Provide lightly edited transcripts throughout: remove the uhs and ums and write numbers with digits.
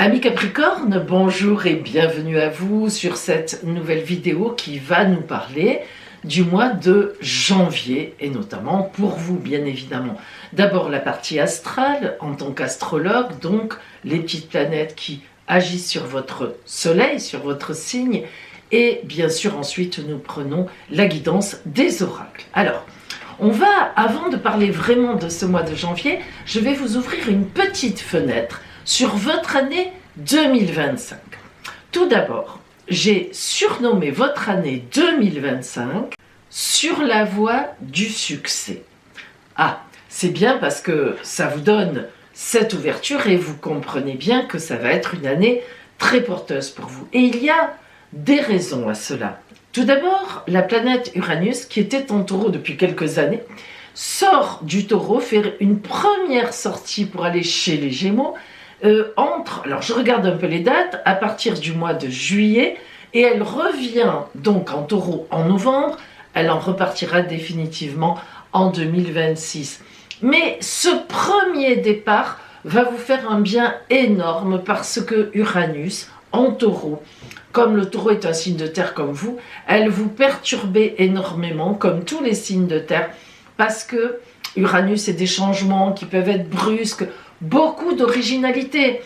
Amis Capricorne, bonjour et bienvenue à vous sur cette nouvelle vidéo qui va nous parler du mois de janvier et notamment pour vous bien évidemment. D'abord la partie astrale en tant qu'astrologue, donc les petites planètes qui agissent sur votre soleil, sur votre signe, et bien sûr ensuite nous prenons la guidance des oracles. Alors, on va, avant de parler vraiment de ce mois de janvier, je vais vous ouvrir une petite fenêtre sur votre année 2025. Tout d'abord, j'ai surnommé votre année 2025 sur la voie du succès. Ah, c'est bien parce que ça vous donne cette ouverture et vous comprenez bien que ça va être une année très porteuse pour vous. Et il y a des raisons à cela. Tout d'abord, la planète Uranus, qui était en taureau depuis quelques années, sort du taureau, fait une première sortie pour aller chez les Gémeaux, alors je regarde un peu les dates, à partir du mois de juillet, et elle revient donc en taureau en novembre, elle en repartira définitivement en 2026. Mais ce premier départ va vous faire un bien énorme parce que Uranus en taureau, comme le taureau est un signe de terre comme vous, elle vous perturbait énormément comme tous les signes de terre parce que Uranus c'est des changements qui peuvent être brusques, beaucoup d'originalité.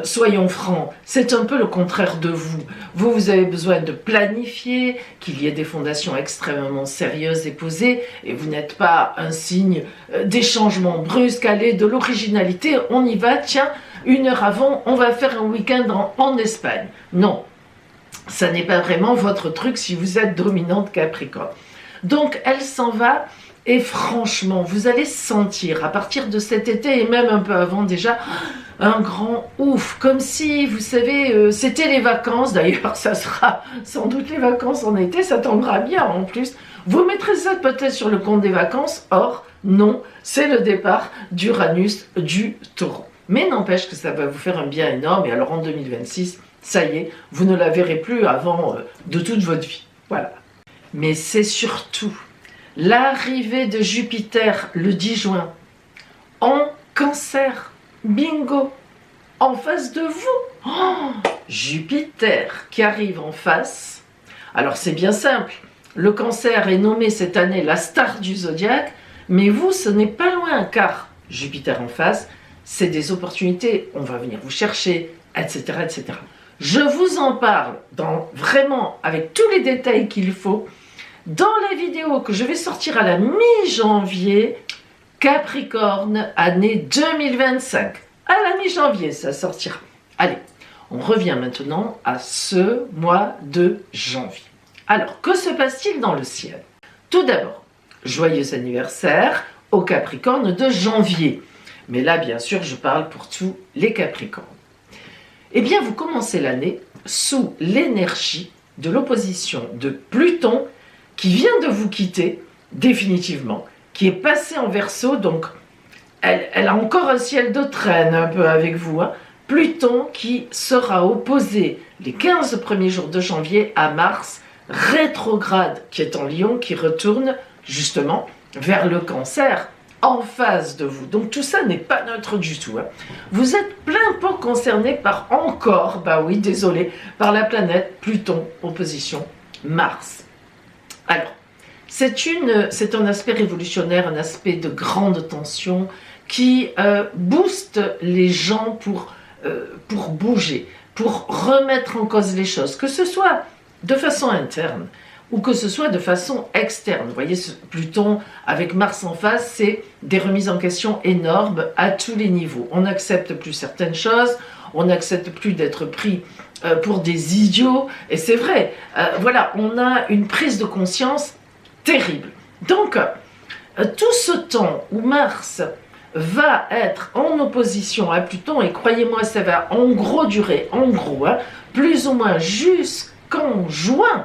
Soyons francs, c'est un peu le contraire de vous. Vous avez besoin de planifier, qu'il y ait des fondations extrêmement sérieuses et posées, et vous n'êtes pas un signe des changements brusques, allez, de l'originalité, on y va, tiens, une heure avant, on va faire un week-end en Espagne. Non, ça n'est pas vraiment votre truc si vous êtes dominante Capricorne. Donc, elle s'en va. Et franchement, vous allez sentir à partir de cet été et même un peu avant déjà un grand ouf, comme si, vous savez, c'était les vacances. D'ailleurs, ça sera sans doute les vacances en été, ça tombera bien en plus. Vous mettrez ça peut-être sur le compte des vacances, or non, c'est le départ d'Uranus du taureau. Mais n'empêche que ça va vous faire un bien énorme et alors en 2026, ça y est, vous ne la verrez plus avant de toute votre vie. Voilà. Mais c'est surtout l'arrivée de Jupiter le 10 juin en Cancer, bingo, en face de vous. Oh, Jupiter qui arrive en face. Alors c'est bien simple, le Cancer est nommé cette année la star du zodiaque, mais vous ce n'est pas loin car Jupiter en face, c'est des opportunités, on va venir vous chercher, etc. etc. Je vous en parle vraiment avec tous les détails qu'il faut dans la vidéo que je vais sortir à la mi-janvier, Capricorne, année 2025. À la mi-janvier, ça sortira. Allez, on revient maintenant à ce mois de janvier. Alors, que se passe-t-il dans le ciel? Tout d'abord, joyeux anniversaire au Capricorne de janvier. Mais là, bien sûr, je parle pour tous les Capricornes. Eh bien, vous commencez l'année sous l'énergie de l'opposition de Pluton qui vient de vous quitter définitivement, qui est passé en Verseau, donc elle a encore un ciel de traîne un peu avec vous. Pluton qui sera opposé les 15 premiers jours de janvier à Mars, rétrograde qui est en Lion, qui retourne justement vers le Cancer, en face de vous. Donc tout ça n'est pas neutre du tout. Vous êtes plein pot concerné par encore, bah oui, désolé, par la planète Pluton, opposition Mars. Alors, c'est un aspect révolutionnaire, un aspect de grande tension qui booste les gens pour bouger, pour remettre en cause les choses, que ce soit de façon interne ou que ce soit de façon externe. Vous voyez, Pluton avec Mars en face, c'est des remises en question énormes à tous les niveaux. On n'accepte plus certaines choses, on n'accepte plus d'être pris pour des idiots, et c'est vrai, voilà, on a une prise de conscience terrible. Donc, tout ce temps où Mars va être en opposition à Pluton, et croyez-moi, ça va en gros durer, plus ou moins jusqu'en juin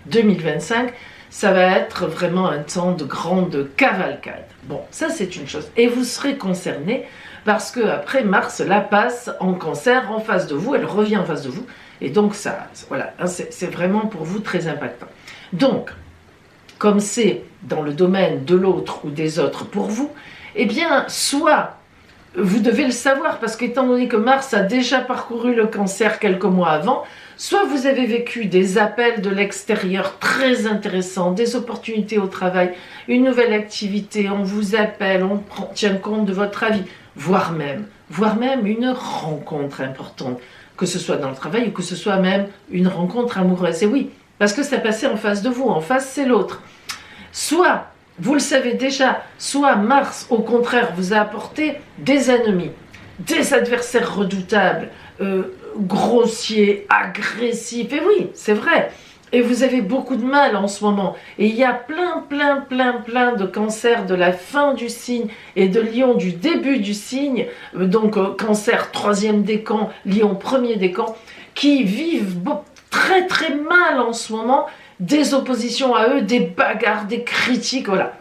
2025, ça va être vraiment un temps de grande cavalcade. Bon, ça c'est une chose. Et vous serez concernés parce que après Mars la passe en Cancer en face de vous, elle revient en face de vous, et donc ça, voilà, c'est vraiment pour vous très impactant. Donc, comme c'est dans le domaine de l'autre ou des autres pour vous, eh bien, soit vous devez le savoir, parce qu'étant donné que Mars a déjà parcouru le Cancer quelques mois avant, soit vous avez vécu des appels de l'extérieur très intéressants, des opportunités au travail, une nouvelle activité, on vous appelle, on tient compte de votre avis, voire même une rencontre importante, que ce soit dans le travail ou que ce soit même une rencontre amoureuse. Et oui, parce que ça passait en face de vous, en face c'est l'autre. Soit, vous le savez déjà, soit Mars, au contraire, vous a apporté des ennemis, des adversaires redoutables, grossiers, agressifs, et oui, c'est vrai. Et vous avez beaucoup de mal en ce moment. Et il y a plein de cancers de la fin du signe et de Lion du début du signe, donc Cancer 3e décan, Lion 1er décan, qui vivent très mal en ce moment, des oppositions à eux, des bagarres, des critiques, voilà.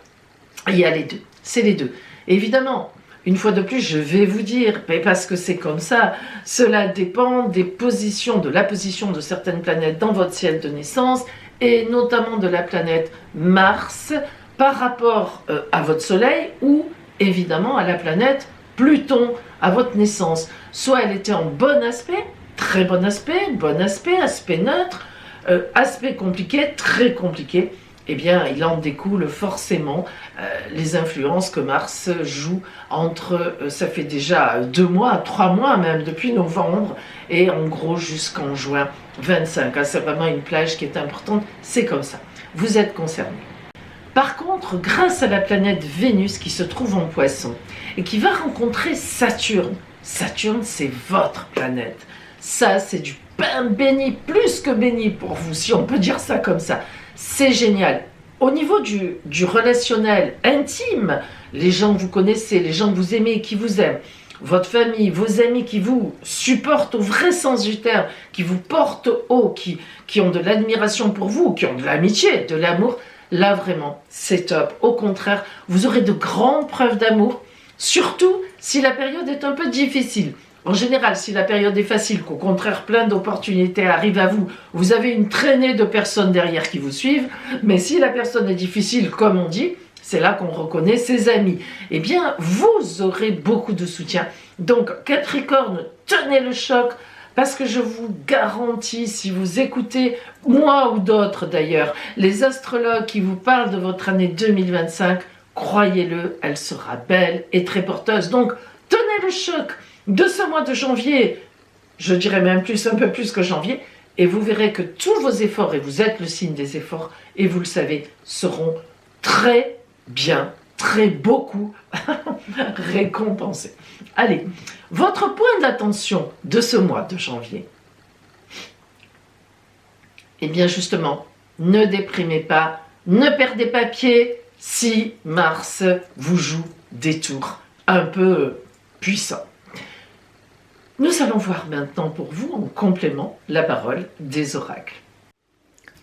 Il y a les deux, c'est les deux. Évidemment, une fois de plus, je vais vous dire, mais parce que c'est comme ça, cela dépend des positions, de la position de certaines planètes dans votre ciel de naissance, et notamment de la planète Mars, par rapport à votre Soleil, ou évidemment à la planète Pluton, à votre naissance. Soit elle était en bon aspect, très bon aspect neutre, aspect compliqué, très compliqué, eh bien, il en découle forcément les influences que Mars joue entre, ça fait déjà 2 mois, 3 mois même, depuis novembre, et en gros jusqu'en juin 25. C'est vraiment une plage qui est importante, c'est comme ça. Vous êtes concernés. Par contre, grâce à la planète Vénus qui se trouve en Poisson, et qui va rencontrer Saturne, Saturne c'est votre planète, ça c'est du pain béni, plus que béni pour vous, si on peut dire ça comme ça. C'est génial. Au niveau du relationnel intime, les gens que vous connaissez, les gens que vous aimez et qui vous aiment, votre famille, vos amis qui vous supportent au vrai sens du terme, qui vous portent haut, qui ont de l'admiration pour vous, qui ont de l'amitié, de l'amour, là vraiment, c'est top. Au contraire, vous aurez de grandes preuves d'amour, surtout si la période est un peu difficile. En général, si la période est facile, qu'au contraire plein d'opportunités arrivent à vous, vous avez une traînée de personnes derrière qui vous suivent, mais si la personne est difficile, comme on dit, c'est là qu'on reconnaît ses amis. Eh bien, vous aurez beaucoup de soutien. Donc, Capricorne, tenez le choc, parce que je vous garantis, si vous écoutez, moi ou d'autres d'ailleurs, les astrologues qui vous parlent de votre année 2025, croyez-le, elle sera belle et très porteuse. Donc, tenez le choc de ce mois de janvier, je dirais même un peu plus que janvier, et vous verrez que tous vos efforts, et vous êtes le signe des efforts, et vous le savez, seront très bien, très beaucoup récompensés. Allez, votre point d'attention de ce mois de janvier, eh bien justement, ne déprimez pas, ne perdez pas pied si Mars vous joue des tours un peu puissants. Nous allons voir maintenant pour vous, en complément, la parole des oracles.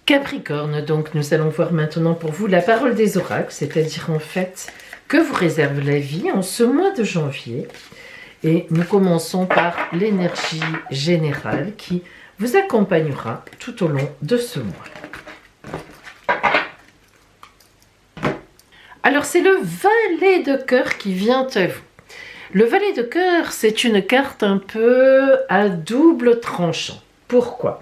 Capricorne, donc nous allons voir maintenant pour vous la parole des oracles, c'est-à-dire en fait que vous réserve la vie en ce mois de janvier. Et nous commençons par l'énergie générale qui vous accompagnera tout au long de ce mois. Alors c'est le valet de cœur qui vient à vous. Le valet de cœur, c'est une carte un peu à double tranchant. Pourquoi?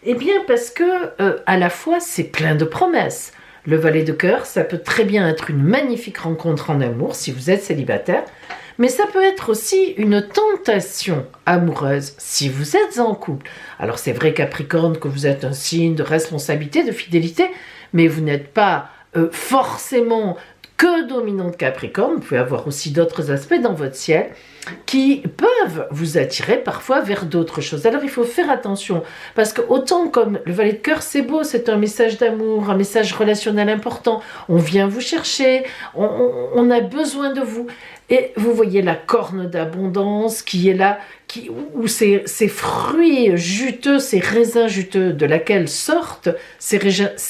Eh bien parce que à la fois c'est plein de promesses. Le valet de cœur, ça peut très bien être une magnifique rencontre en amour si vous êtes célibataire, mais ça peut être aussi une tentation amoureuse si vous êtes en couple. Alors c'est vrai Capricorne que vous êtes un signe de responsabilité, de fidélité, mais vous n'êtes pas forcément que dominante Capricorne, vous pouvez avoir aussi d'autres aspects dans votre ciel qui peuvent vous attirer parfois vers d'autres choses. Alors il faut faire attention, parce que autant comme le valet de cœur, c'est beau, c'est un message d'amour, un message relationnel important, on vient vous chercher, on a besoin de vous. Et vous voyez la corne d'abondance qui est là, où ces fruits juteux, ces raisins juteux de laquelle sortent ces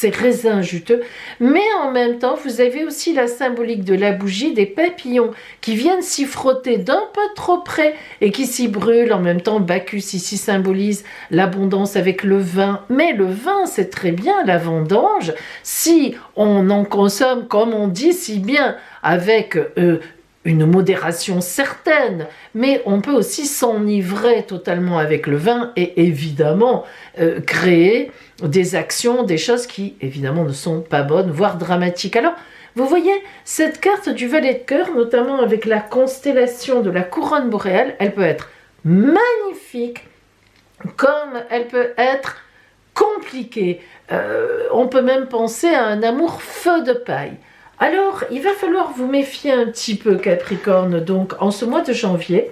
raisins juteux, mais en même temps, vous avez aussi la symbolique de la bougie, des papillons qui viennent s'y frotter d'un peu trop près et qui s'y brûlent. En même temps, Bacchus ici symbolise l'abondance avec le vin, mais le vin, c'est très bien la vendange, si on en consomme, comme on dit si bien, avec une modération certaine, mais on peut aussi s'enivrer totalement avec le vin et évidemment créer des actions, des choses qui évidemment ne sont pas bonnes, voire dramatiques. Alors, vous voyez, cette carte du valet de cœur, notamment avec la constellation de la couronne boréale, elle peut être magnifique, comme elle peut être compliquée. On peut même penser à un amour feu de paille. Alors, il va falloir vous méfier un petit peu, Capricorne, donc en ce mois de janvier,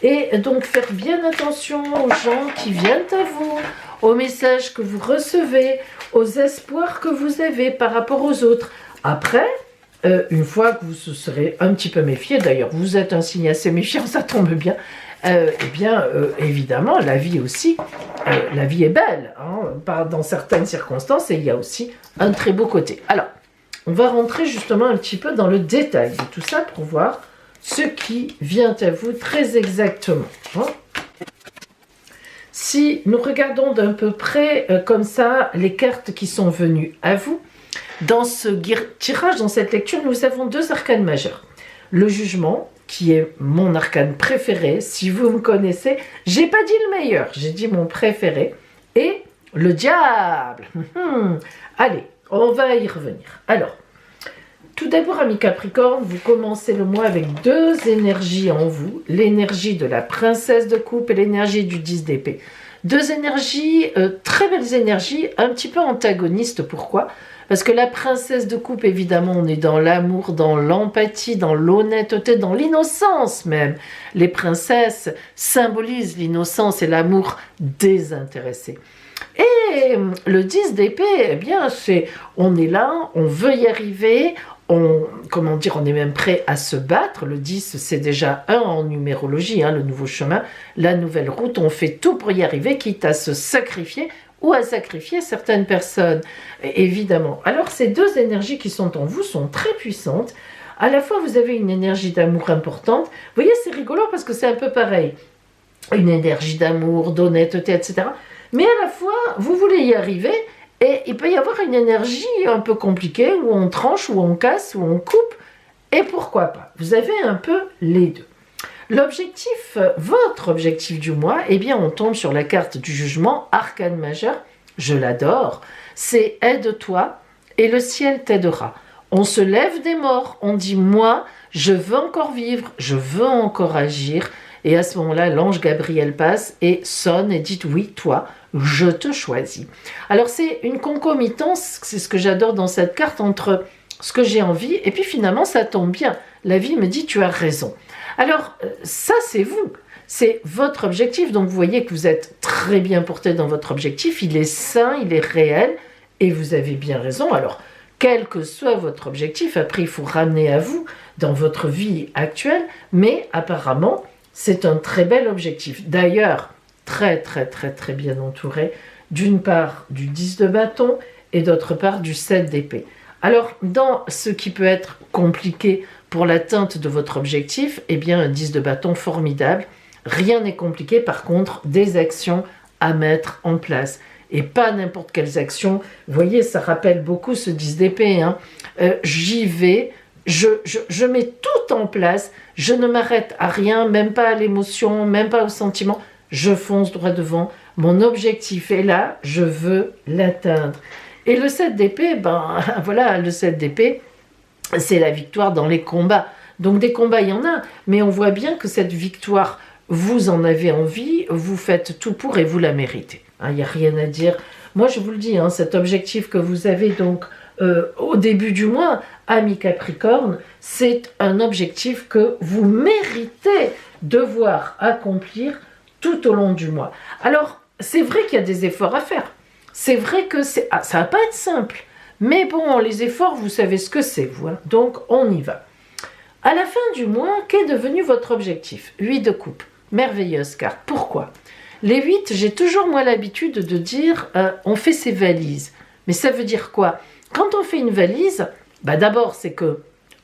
et donc faire bien attention aux gens qui viennent à vous, aux messages que vous recevez, aux espoirs que vous avez par rapport aux autres. Après, une fois que vous se serez un petit peu méfié, d'ailleurs vous êtes un signe assez méfiant, ça tombe bien, évidemment la vie aussi, la vie est belle, hein, dans certaines circonstances, et il y a aussi un très beau côté. Alors, on va rentrer justement un petit peu dans le détail de tout ça pour voir ce qui vient à vous très exactement. Hein. Si nous regardons d'un peu près comme ça les cartes qui sont venues à vous, dans ce tirage, dans cette lecture, nous avons deux arcanes majeurs. Le jugement, qui est mon arcane préféré, si vous me connaissez, j'ai pas dit le meilleur, j'ai dit mon préféré, et le diable. Allez, on va y revenir. Alors, tout d'abord, amis Capricorne, vous commencez le mois avec deux énergies en vous, l'énergie de la princesse de coupe et l'énergie du 10 d'épée. Deux énergies, très belles énergies, un petit peu antagonistes. Pourquoi ? Parce que la princesse de coupe, évidemment, on est dans l'amour, dans l'empathie, dans l'honnêteté, dans l'innocence même. Les princesses symbolisent l'innocence et l'amour désintéressé. Et le 10 d'épée, eh bien, on est là, on veut y arriver, on est même prêt à se battre. Le 10, c'est déjà 1 en numérologie, le nouveau chemin, la nouvelle route. On fait tout pour y arriver, quitte à se sacrifier ou à sacrifier certaines personnes, évidemment. Alors, ces deux énergies qui sont en vous sont très puissantes. À la fois, vous avez une énergie d'amour importante. Vous voyez, c'est rigolo parce que c'est un peu pareil. Une énergie d'amour, d'honnêteté, etc. Mais à la fois, vous voulez y arriver et il peut y avoir une énergie un peu compliquée où on tranche, où on casse, où on coupe. Et pourquoi pas? Vous avez un peu les deux. L'objectif, votre objectif du mois, eh bien on tombe sur la carte du jugement, arcane majeur, je l'adore, c'est aide-toi et le ciel t'aidera. On se lève des morts, on dit moi, je veux encore vivre, je veux encore agir, et à ce moment-là, l'ange Gabriel passe et sonne et dit oui, toi, je te choisis. Alors c'est une concomitance, c'est ce que j'adore dans cette carte, entre ce que j'ai envie, et puis finalement ça tombe bien, la vie me dit tu as raison. Alors, ça, c'est vous. C'est votre objectif. Donc, vous voyez que vous êtes très bien porté dans votre objectif. Il est sain, il est réel. Et vous avez bien raison. Alors, quel que soit votre objectif, après, il faut ramener à vous dans votre vie actuelle. Mais apparemment, c'est un très bel objectif. D'ailleurs, très, très, très, très bien entouré. D'une part, du 10 de bâton et d'autre part, du 7 d'épée. Alors, dans ce qui peut être compliqué pour l'atteinte de votre objectif, eh bien, un 10 de bâton formidable. Rien n'est compliqué, par contre, des actions à mettre en place. Et pas n'importe quelles actions. Vous voyez, ça rappelle beaucoup ce 10 d'épée. J'y vais, je mets tout en place, je ne m'arrête à rien, même pas à l'émotion, même pas au sentiment. Je fonce droit devant. Mon objectif est là, je veux l'atteindre. Et le 7 d'épée, voilà, le 7 d'épée, c'est la victoire dans les combats. Donc des combats, il y en a, mais on voit bien que cette victoire, vous en avez envie, vous faites tout pour et vous la méritez. Il n'y a rien à dire. Moi, je vous le dis, cet objectif que vous avez donc au début du mois, ami Capricorne, c'est un objectif que vous méritez devoir accomplir tout au long du mois. Alors, c'est vrai qu'il y a des efforts à faire. C'est vrai que ça va pas être simple. Mais bon, les efforts, vous savez ce que c'est, vous. Donc, on y va. À la fin du mois, qu'est devenu votre objectif? 8 de coupe. Merveilleuse carte. Pourquoi? Les 8, j'ai toujours, moi, l'habitude de dire on fait ses valises. Mais ça veut dire quoi? Quand on fait une valise, d'abord, c'est que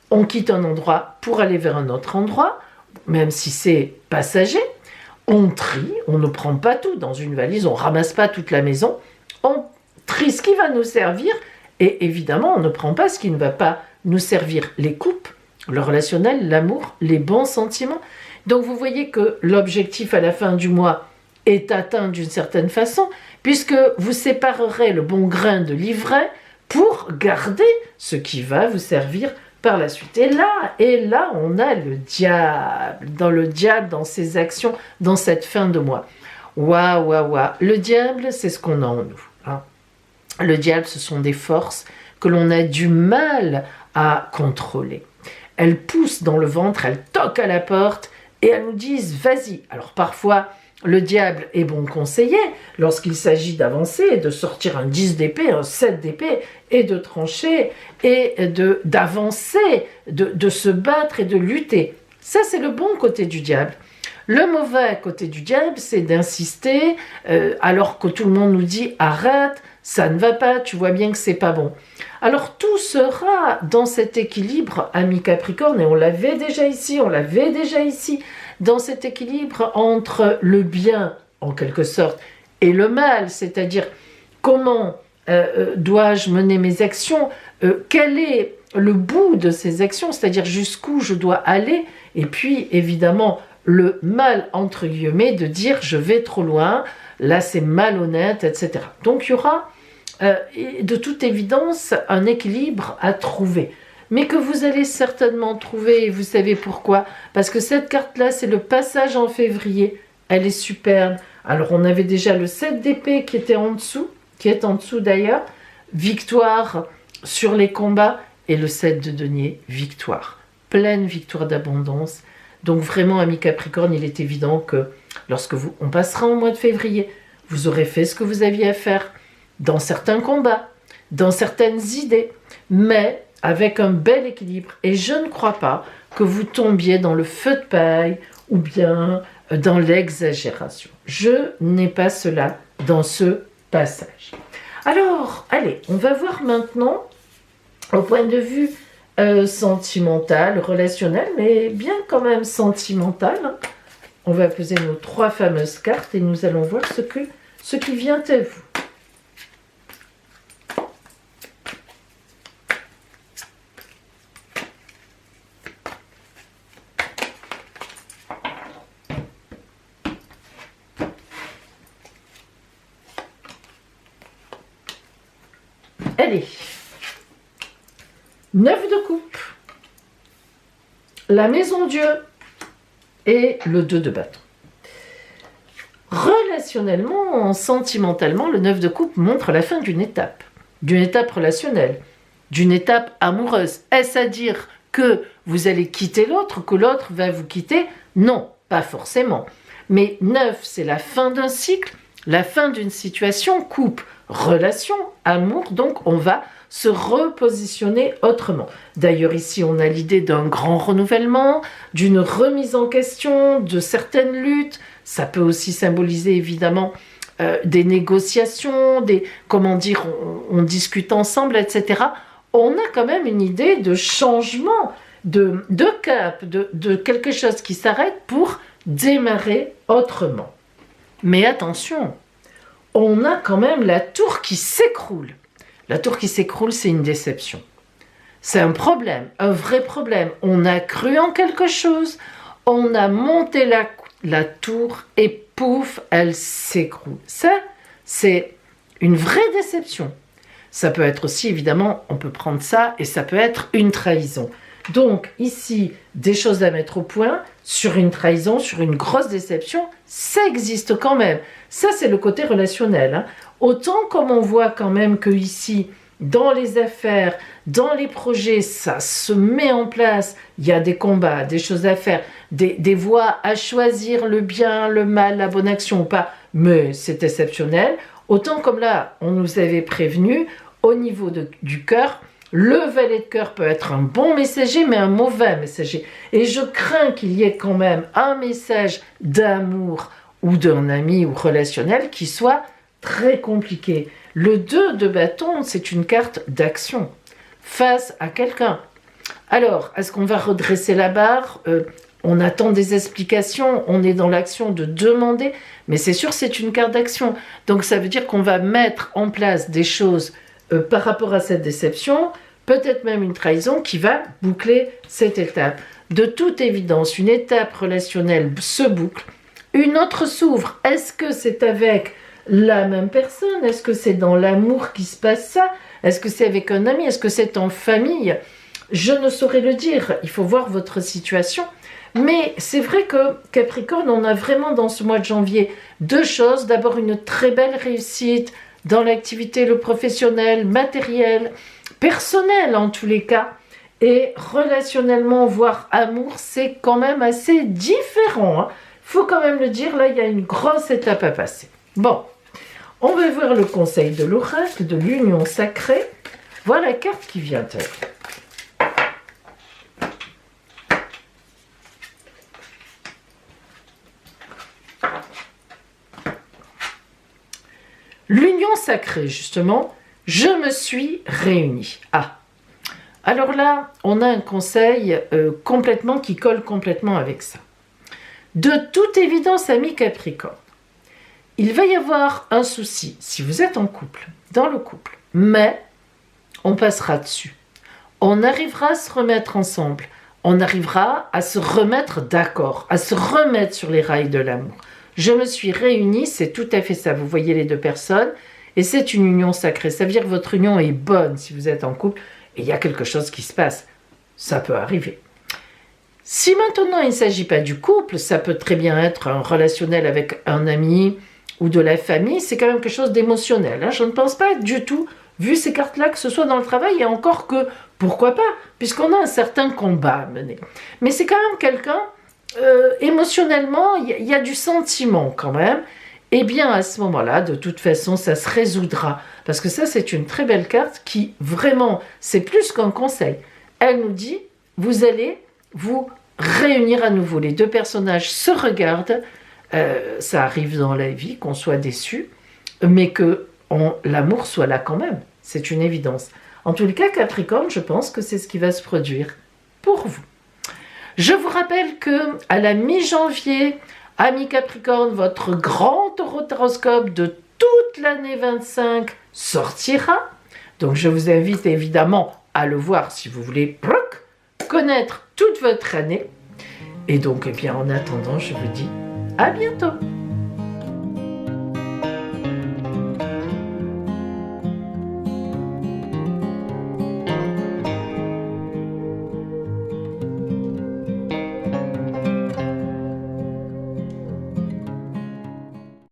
on quitte un endroit pour aller vers un autre endroit, même si c'est passager. On trie, on ne prend pas tout dans une valise, on ne ramasse pas toute la maison. On trie ce qui va nous servir. Et évidemment, on ne prend pas ce qui ne va pas nous servir. Les coupes, le relationnel, l'amour, les bons sentiments. Donc vous voyez que l'objectif à la fin du mois est atteint d'une certaine façon, puisque vous séparerez le bon grain de l'ivraie pour garder ce qui va vous servir par la suite. Et là, on a le diable, dans ses actions, dans cette fin de mois. Waouh. Le diable, c'est ce qu'on a en nous. Hein. Le diable, ce sont des forces que l'on a du mal à contrôler. Elles poussent dans le ventre, elles toquent à la porte et elles nous disent « vas-y ». Alors parfois, le diable est bon conseiller lorsqu'il s'agit d'avancer, de sortir un 10 d'épée, un 7 d'épée, et de trancher, et d'avancer, de se battre et de lutter. Ça, c'est le bon côté du diable. Le mauvais côté du diable, c'est d'insister, alors que tout le monde nous dit « arrête, ça ne va pas, tu vois bien que c'est pas bon ». Alors tout sera dans cet équilibre, ami Capricorne, et on l'avait déjà ici, dans cet équilibre entre le bien, en quelque sorte, et le mal, c'est-à-dire comment dois-je mener mes actions, quel est le bout de ces actions, c'est-à-dire jusqu'où je dois aller, et puis évidemment le mal, entre guillemets, de dire je vais trop loin, là c'est malhonnête, etc. Donc il y aura de toute évidence un équilibre à trouver, mais que vous allez certainement trouver, et vous savez pourquoi, parce que cette carte-là, c'est le passage en février, elle est superbe. Alors on avait déjà le 7 d'épée qui était en dessous, qui est en dessous d'ailleurs, victoire sur les combats, et le 7 de denier, victoire, pleine victoire d'abondance. Donc vraiment, ami Capricorne, il est évident que lorsque on passera au mois de février, vous aurez fait ce que vous aviez à faire dans certains combats, dans certaines idées, mais avec un bel équilibre. Et je ne crois pas que vous tombiez dans le feu de paille ou bien dans l'exagération. Je n'ai pas cela dans ce passage. Alors, allez, on va voir maintenant au point de vue sentimental, relationnel, mais bien quand même sentimental. On va poser nos 3 fameuses cartes et nous allons voir ce qui vient à vous. Allez, 9 de coupe, la maison Dieu et le 2 de bâton. Relationnellement, sentimentalement, le 9 de coupe montre la fin d'une étape relationnelle, d'une étape amoureuse. Est-ce à dire que vous allez quitter l'autre, que l'autre va vous quitter? Non, pas forcément. Mais 9, c'est la fin d'un cycle, la fin d'une situation, couple, relation, amour, donc on va se repositionner autrement. D'ailleurs ici on a l'idée d'un grand renouvellement, d'une remise en question, de certaines luttes. Ça peut aussi symboliser évidemment des négociations, comment dire, on discute ensemble, etc. On a quand même une idée de changement, de cap, de quelque chose qui s'arrête pour démarrer autrement. Mais attention, on a quand même la tour qui s'écroule. La tour qui s'écroule, c'est une déception. C'est un problème, un vrai problème. On a cru en quelque chose, on a monté la tour et pouf, elle s'écroule. Ça, c'est une vraie déception. Ça peut être aussi, évidemment, on peut prendre ça et ça peut être une trahison. Donc ici, des choses à mettre au point sur une trahison, sur une grosse déception, ça existe quand même. Ça, c'est le côté relationnel. Hein. Autant comme on voit quand même que ici, dans les affaires, dans les projets, ça se met en place. Il y a des combats, des choses à faire, des voies à choisir, le bien, le mal, la bonne action ou pas. Mais c'est exceptionnel. Autant comme là, on nous avait prévenu, au niveau du cœur, le valet de cœur peut être un bon messager, mais un mauvais messager. Et je crains qu'il y ait quand même un message d'amour ou d'un ami ou relationnel qui soit très compliqué. Le 2 de bâton, c'est une carte d'action face à quelqu'un. Alors, est-ce qu'on va redresser la barre? On attend des explications, on est dans l'action de demander, mais c'est sûr, c'est une carte d'action. Donc ça veut dire qu'on va mettre en place des choses par rapport à cette déception, peut-être même une trahison qui va boucler cette étape. De toute évidence, une étape relationnelle se boucle, une autre s'ouvre. Est-ce que c'est avec la même personne? Est-ce que c'est dans l'amour qui se passe ça? Est-ce que c'est avec un ami? Est-ce que c'est en famille? Je ne saurais le dire, il faut voir votre situation. Mais c'est vrai que Capricorne, on a vraiment dans ce mois de janvier deux choses. D'abord, une très belle réussite dans l'activité, le professionnel, matériel, personnel en tous les cas. Et relationnellement, voire amour, c'est quand même assez différent. Il faut quand même le dire, là, il y a une grosse étape à passer. Bon, on va voir le conseil de l'oracle, de l'union sacrée. Voilà la carte qui vient à vous. L'union sacrée, justement, je me suis réunie. Ah, alors là, on a un conseil qui colle complètement avec ça. De toute évidence, ami Capricorne, il va y avoir un souci si vous êtes en couple, dans le couple, mais on passera dessus. On arrivera à se remettre ensemble, on arrivera à se remettre d'accord, à se remettre sur les rails de l'amour. Je me suis réunie, c'est tout à fait ça. Vous voyez les deux personnes, et c'est une union sacrée. Ça veut dire que votre union est bonne si vous êtes en couple, et il y a quelque chose qui se passe. Ça peut arriver. Si maintenant il ne s'agit pas du couple, ça peut très bien être un relationnel avec un ami ou de la famille, c'est quand même quelque chose d'émotionnel. Hein. Je ne pense pas du tout, vu ces cartes-là, que ce soit dans le travail, et encore que, pourquoi pas, puisqu'on a un certain combat à mener. Mais c'est quand même quelqu'un... émotionnellement, il y a du sentiment quand même, et bien à ce moment-là, de toute façon, ça se résoudra. Parce que ça, c'est une très belle carte qui, vraiment, c'est plus qu'un conseil. Elle nous dit, vous allez vous réunir à nouveau. Les deux personnages se regardent, ça arrive dans la vie, qu'on soit déçu, mais que l'amour soit là quand même. C'est une évidence. En tous les cas, Capricorne, je pense que c'est ce qui va se produire pour vous. Je vous rappelle que à la mi-janvier, ami Capricorne, votre grand horoscope de toute l'année 25 sortira. Donc je vous invite évidemment à le voir si vous voulez connaître toute votre année. Et donc, eh bien, en attendant, je vous dis à bientôt.